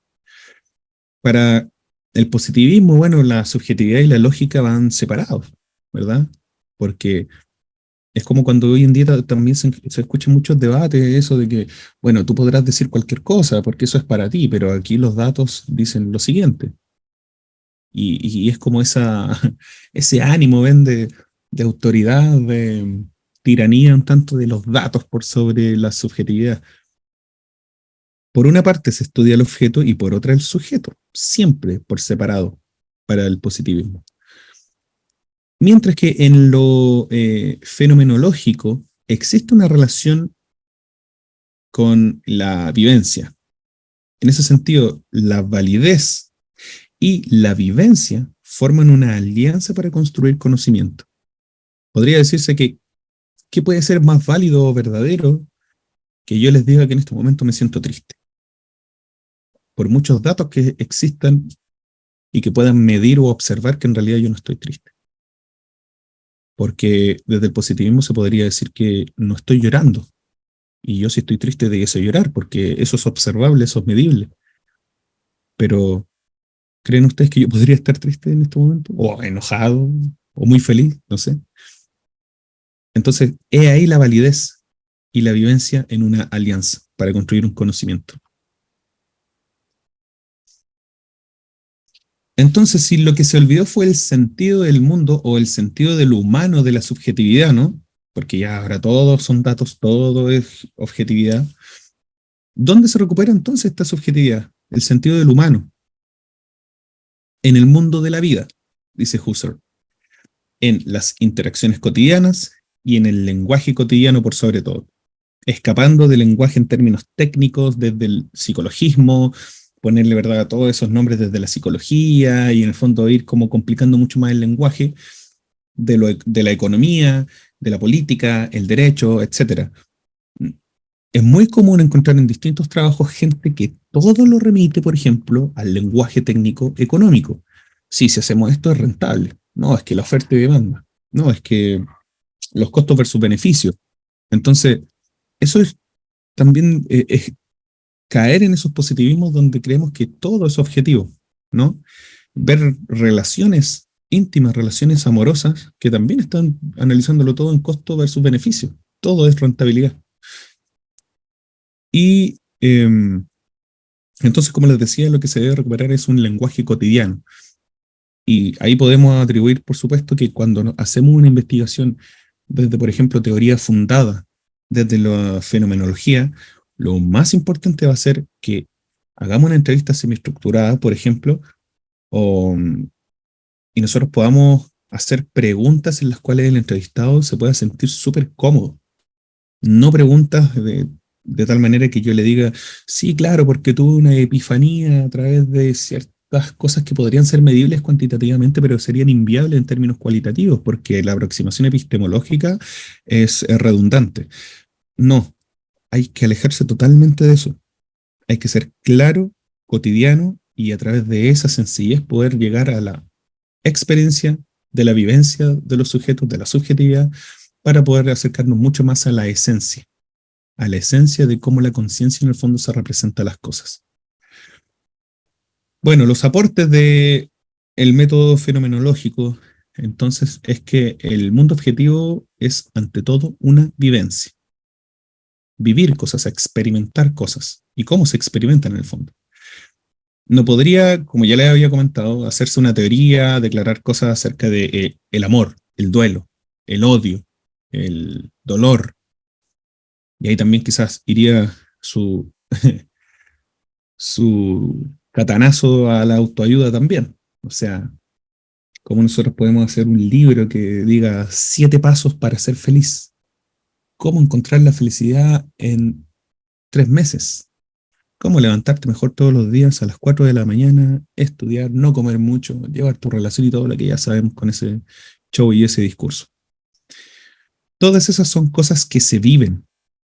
Para el positivismo, bueno, la subjetividad y la lógica van separados, ¿verdad? Porque es como cuando hoy en día también se escuchan muchos debates, eso de que, bueno, tú podrás decir cualquier cosa porque eso es para ti, pero aquí los datos dicen lo siguiente. Y es como ese ánimo, ven, de autoridad, de tiranía un tanto de los datos por sobre la subjetividad. Por una parte se estudia el objeto y por otra el sujeto, siempre por separado para el positivismo. Mientras que en lo fenomenológico existe una relación con la vivencia. En ese sentido, la validez y la vivencia forman una alianza para construir conocimiento. Podría decirse que, ¿qué puede ser más válido o verdadero que yo les diga que en este momento me siento triste? Por muchos datos que existan y que puedan medir o observar que en realidad yo no estoy triste. Porque desde el positivismo se podría decir que no estoy llorando. Y yo si estoy triste debiese llorar, porque eso es observable, eso es medible. Pero, ¿creen ustedes que yo podría estar triste en este momento? O enojado, o muy feliz, no sé. Entonces, he ahí la validez y la vivencia en una alianza para construir un conocimiento. Entonces, si lo que se olvidó fue el sentido del mundo o el sentido de lo humano, de la subjetividad, ¿no? Porque ya ahora todos son datos, todo es objetividad. ¿Dónde se recupera entonces esta subjetividad? El sentido del humano. En el mundo de la vida, dice Husserl. En las interacciones cotidianas y en el lenguaje cotidiano por sobre todo. Escapando del lenguaje en términos técnicos, desde el psicologismo, ponerle verdad a todos esos nombres desde la psicología y en el fondo ir como complicando mucho más el lenguaje de la economía, de la política, el derecho, etcétera. Es muy común encontrar en distintos trabajos gente que todo lo remite, por ejemplo, al lenguaje técnico económico. Sí, si hacemos esto es rentable. No, es que la oferta y demanda. No, es que los costos versus beneficios. Entonces, eso es también es caer en esos positivismos donde creemos que todo es objetivo, ¿no? Ver relaciones íntimas, relaciones amorosas, que también están analizándolo todo en costo versus beneficio. Todo es rentabilidad. Y entonces, como les decía, lo que se debe recuperar es un lenguaje cotidiano. Y ahí podemos atribuir, por supuesto, que cuando hacemos una investigación desde, por ejemplo, teoría fundada, desde la fenomenología, lo más importante va a ser que hagamos una entrevista semiestructurada, por ejemplo, o, y nosotros podamos hacer preguntas en las cuales el entrevistado se pueda sentir súper cómodo. No preguntas de tal manera que yo le diga, sí, claro, porque tuve una epifanía a través de ciertas cosas que podrían ser medibles cuantitativamente, pero serían inviables en términos cualitativos, porque la aproximación epistemológica es redundante. No, hay que alejarse totalmente de eso. Hay que ser claro, cotidiano, y a través de esa sencillez poder llegar a la experiencia de la vivencia de los sujetos, de la subjetividad, para poder acercarnos mucho más a la esencia de cómo la conciencia en el fondo se representa las cosas. Bueno, los aportes de el método fenomenológico, entonces, es que el mundo objetivo es ante todo una vivencia. Vivir cosas, experimentar cosas. ¿Y cómo se experimentan en el fondo? No podría, como ya les había comentado, hacerse una teoría, declarar cosas acerca de el amor, el duelo, el odio, el dolor. Y ahí también quizás iría su, su catanazo a la autoayuda también. O sea, ¿cómo nosotros podemos hacer un libro que diga 7 pasos para ser feliz? ¿Cómo encontrar la felicidad en 3 meses? ¿Cómo levantarte mejor todos los días a las 4 de la mañana, estudiar, no comer mucho, llevar tu relación y todo lo que ya sabemos con ese show y ese discurso? Todas esas son cosas que se viven,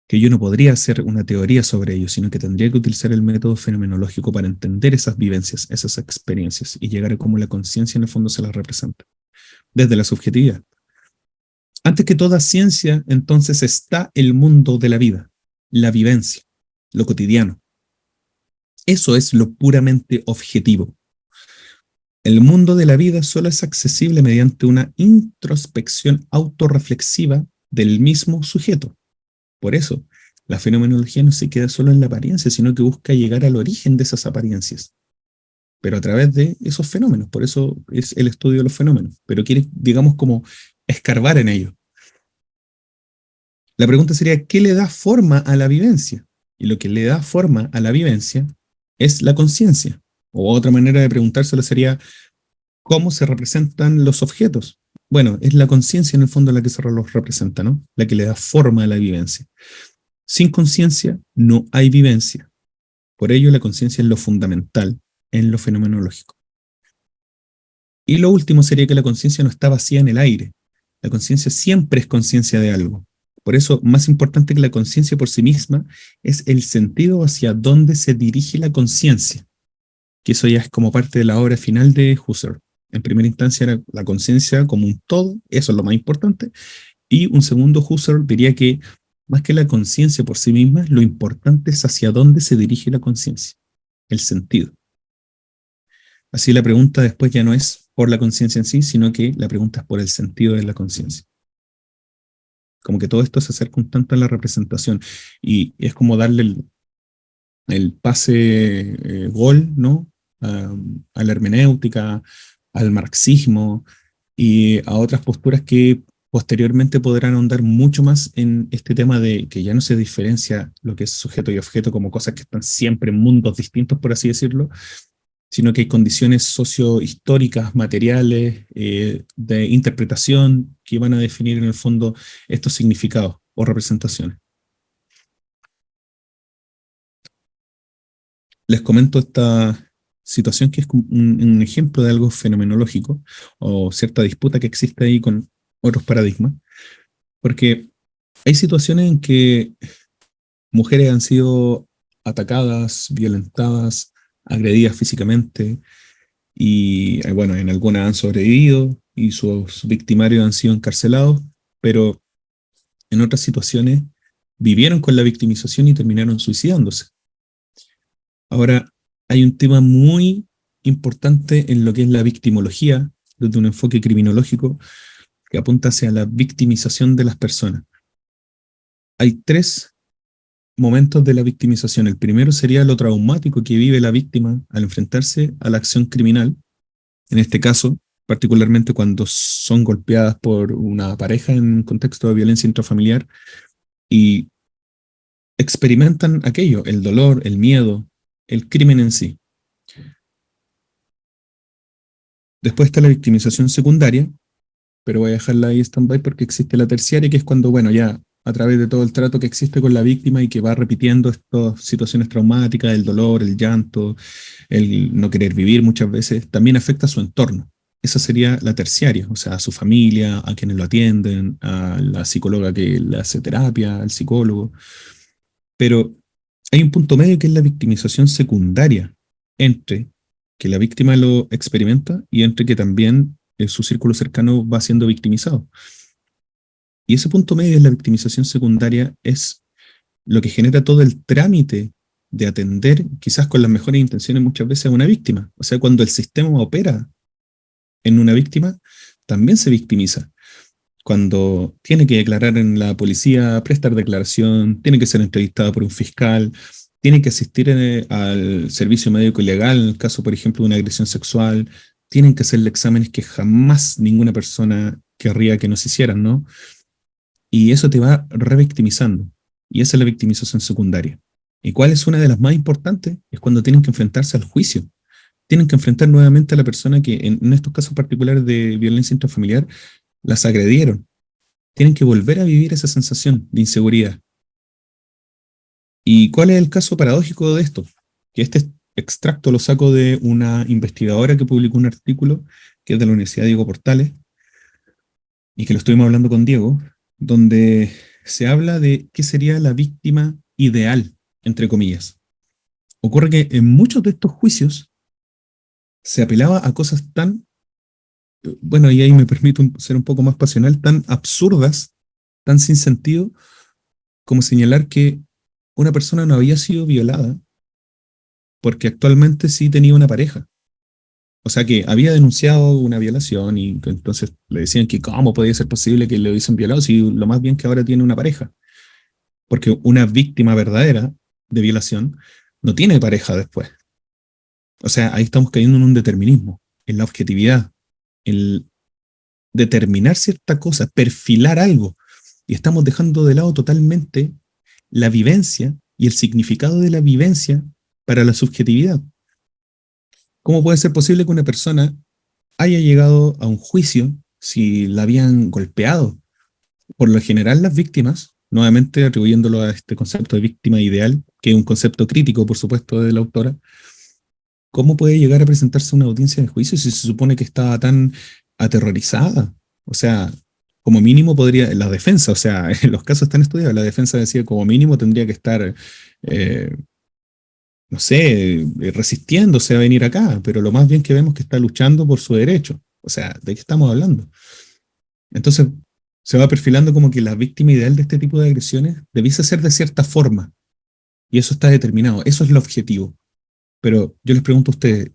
que yo no podría hacer una teoría sobre ello, sino que tendría que utilizar el método fenomenológico para entender esas vivencias, esas experiencias y llegar a cómo la conciencia en el fondo se las representa, desde la subjetividad. Antes que toda ciencia, entonces, está el mundo de la vida, la vivencia, lo cotidiano. Eso es lo puramente objetivo. El mundo de la vida solo es accesible mediante una introspección autorreflexiva del mismo sujeto. Por eso, la fenomenología no se queda solo en la apariencia, sino que busca llegar al origen de esas apariencias, pero a través de esos fenómenos. Por eso es el estudio de los fenómenos, pero quiere, digamos, como escarbar en ello. La pregunta sería, ¿qué le da forma a la vivencia? Y lo que le da forma a la vivencia es la conciencia. O otra manera de preguntárselo sería, ¿cómo se representan los objetos? Bueno, es la conciencia en el fondo la que se los representa, ¿no? La que le da forma a la vivencia. Sin conciencia no hay vivencia. Por ello, la conciencia es lo fundamental en lo fenomenológico. Y lo último sería que la conciencia no está vacía en el aire. La conciencia siempre es conciencia de algo. Por eso, más importante que la conciencia por sí misma es el sentido hacia dónde se dirige la conciencia, que eso ya es como parte de la obra final de Husserl. En primera instancia era la conciencia como un todo, eso es lo más importante, y un segundo Husserl diría que más que la conciencia por sí misma, lo importante es hacia dónde se dirige la conciencia, el sentido. Así la pregunta después ya no es por la conciencia en sí, sino que la pregunta es por el sentido de la conciencia. Como que todo esto se acerca un tanto a la representación y es como darle el pase gol, ¿no? a la hermenéutica, al marxismo y a otras posturas que posteriormente podrán ahondar mucho más en este tema de que ya no se diferencia lo que es sujeto y objeto como cosas que están siempre en mundos distintos, por así decirlo, sino que hay condiciones sociohistóricas, materiales, de interpretación que van a definir en el fondo estos significados o representaciones. Les comento esta situación que es un ejemplo de algo fenomenológico o cierta disputa que existe ahí con otros paradigmas, porque hay situaciones en que mujeres han sido atacadas, violentadas, agredidas físicamente y bueno, en algunas han sobrevivido y sus victimarios han sido encarcelados, pero en otras situaciones vivieron con la victimización y terminaron suicidándose. Ahora, hay un tema muy importante en lo que es la victimología, desde un enfoque criminológico, que apunta hacia la victimización de las personas. Hay tres momentos de la victimización. El primero sería lo traumático que vive la víctima al enfrentarse a la acción criminal. En este caso, particularmente cuando son golpeadas por una pareja en un contexto de violencia intrafamiliar y experimentan aquello, el dolor, el miedo, el crimen en sí. Después está la victimización secundaria, pero voy a dejarla ahí stand-by porque existe la terciaria, que es cuando, bueno, ya a través de todo el trato que existe con la víctima y que va repitiendo estas situaciones traumáticas, el dolor, el llanto, el no querer vivir muchas veces, también afecta a su entorno. Esa sería la terciaria, o sea, a su familia, a quienes lo atienden, a la psicóloga que le hace terapia, al psicólogo. Pero hay un punto medio que es la victimización secundaria, entre que la víctima lo experimenta y entre que también su círculo cercano va siendo victimizado. Y ese punto medio es la victimización secundaria, es lo que genera todo el trámite de atender, quizás con las mejores intenciones muchas veces, a una víctima. O sea, cuando el sistema opera en una víctima, también se victimiza. Cuando tiene que declarar en la policía, prestar declaración, tiene que ser entrevistada por un fiscal, tiene que asistir al servicio médico legal en el caso, por ejemplo, de una agresión sexual, tienen que hacerle exámenes que jamás ninguna persona querría que nos hicieran, ¿no? Y eso te va revictimizando. Y esa es la victimización secundaria. ¿Y cuál es una de las más importantes? Es cuando tienen que enfrentarse al juicio. Tienen que enfrentar nuevamente a la persona que en estos casos particulares de violencia intrafamiliar las agredieron. Tienen que volver a vivir esa sensación de inseguridad. ¿Y cuál es el caso paradójico de esto? Que este extracto lo saco de una investigadora que publicó un artículo que es de la Universidad Diego Portales y que lo estuvimos hablando con Diego, donde se habla de qué sería la víctima ideal, entre comillas. Ocurre que en muchos de estos juicios se apelaba a cosas tan, bueno, y ahí me permito ser un poco más pasional, tan absurdas, tan sin sentido, como señalar que una persona no había sido violada porque actualmente sí tenía una pareja. O sea que había denunciado una violación y que entonces le decían que cómo podía ser posible que le hubiesen violado si lo más bien que ahora tiene una pareja. Porque una víctima verdadera de violación no tiene pareja después. O sea, ahí estamos cayendo en un determinismo, en la objetividad, en determinar cierta cosa, perfilar algo. Y estamos dejando de lado totalmente la vivencia y el significado de la vivencia para la subjetividad. ¿Cómo puede ser posible que una persona haya llegado a un juicio si la habían golpeado? Por lo general, las víctimas, nuevamente atribuyéndolo a este concepto de víctima ideal, que es un concepto crítico, por supuesto, de la autora, ¿cómo puede llegar a presentarse una audiencia de juicio si se supone que estaba tan aterrorizada? O sea, como mínimo podría, la defensa, o sea, en los casos están estudiados, la defensa decía como mínimo tendría que estar, no sé, resistiéndose a venir acá, pero lo más bien que vemos que está luchando por su derecho. O sea, ¿de qué estamos hablando? Entonces, se va perfilando como que la víctima ideal de este tipo de agresiones debiese ser de cierta forma, y eso está determinado, eso es el objetivo. Pero yo les pregunto a ustedes,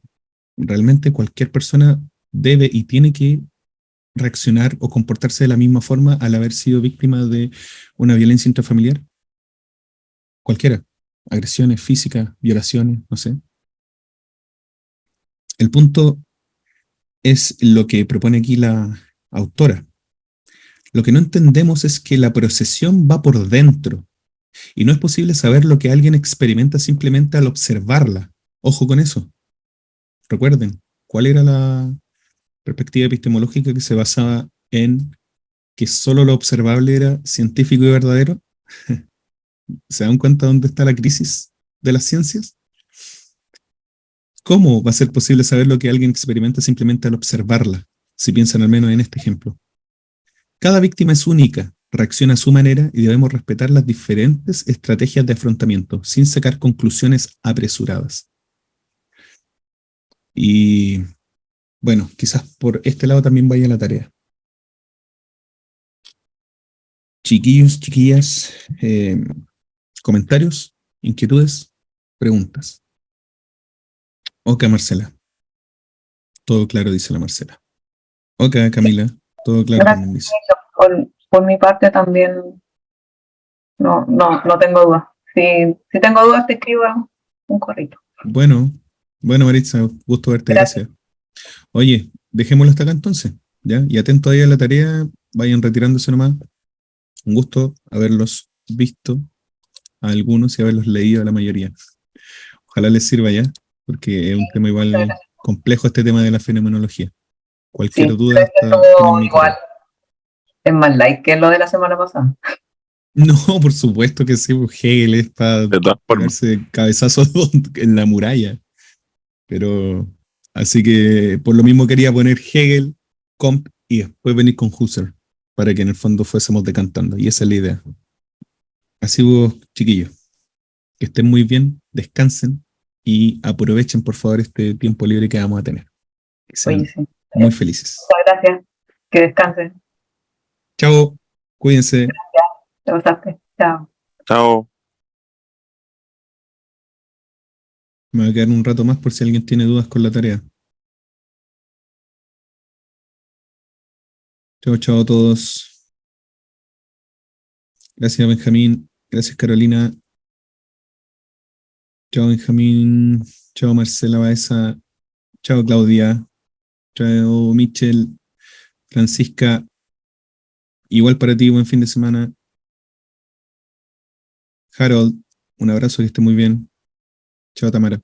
¿realmente cualquier persona debe y tiene que reaccionar o comportarse de la misma forma al haber sido víctima de una violencia intrafamiliar? Cualquiera. Agresiones físicas, violaciones, no sé. El punto es lo que propone aquí la autora. Lo que no entendemos es que la procesión va por dentro y no es posible saber lo que alguien experimenta simplemente al observarla. Ojo con eso. Recuerden, ¿cuál era la perspectiva epistemológica que se basaba en que solo lo observable era científico y verdadero? ¿Se dan cuenta dónde está la crisis de las ciencias? ¿Cómo va a ser posible saber lo que alguien experimenta simplemente al observarla? Si piensan al menos en este ejemplo. Cada víctima es única, reacciona a su manera y debemos respetar las diferentes estrategias de afrontamiento sin sacar conclusiones apresuradas. Y bueno, quizás por este lado también vaya la tarea. Chiquillos, chiquillas, comentarios, inquietudes, preguntas. Ok, Marcela. Todo claro, dice la Marcela. Ok, Camila. Todo claro Gracias. también dice. Por mi parte también no tengo dudas. Si tengo dudas, te escribo un correo. Bueno, Maritza, gusto verte, gracias. Oye, dejémoslo hasta acá entonces, ¿ya? Y atento ahí a la tarea, vayan retirándose nomás. Un gusto haberlos visto a algunos y haberlos leído a la mayoría. Ojalá les sirva ya, porque es un tema igual complejo este tema de la fenomenología. Cualquier duda tienen mi correo. Igual es más light que lo de la semana pasada. No, por supuesto que sí, pues Hegel es para De todas formas. darse cabezazos en la muralla. Pero, así que por lo mismo quería poner Hegel, Comte y después venir con Husserl, para que en el fondo fuésemos decantando. Y esa es la idea. Así vos, chiquillos, que estén muy bien, descansen y aprovechen por favor este tiempo libre que vamos a tener. Que sean Oye, sí. muy felices. Muchas gracias. Que descansen. Chao, cuídense. Te pasaste. Chao. Chao. Me voy a quedar un rato más por si alguien tiene dudas con la tarea. Chao, chao a todos. Gracias, Benjamín. Gracias, Carolina. Chao, Benjamín. Chao, Marcela Baeza. Chao, Claudia. Chao, Michelle. Francisca. Igual para ti, buen fin de semana. Harold, un abrazo, que esté muy bien. Chao, Tamara.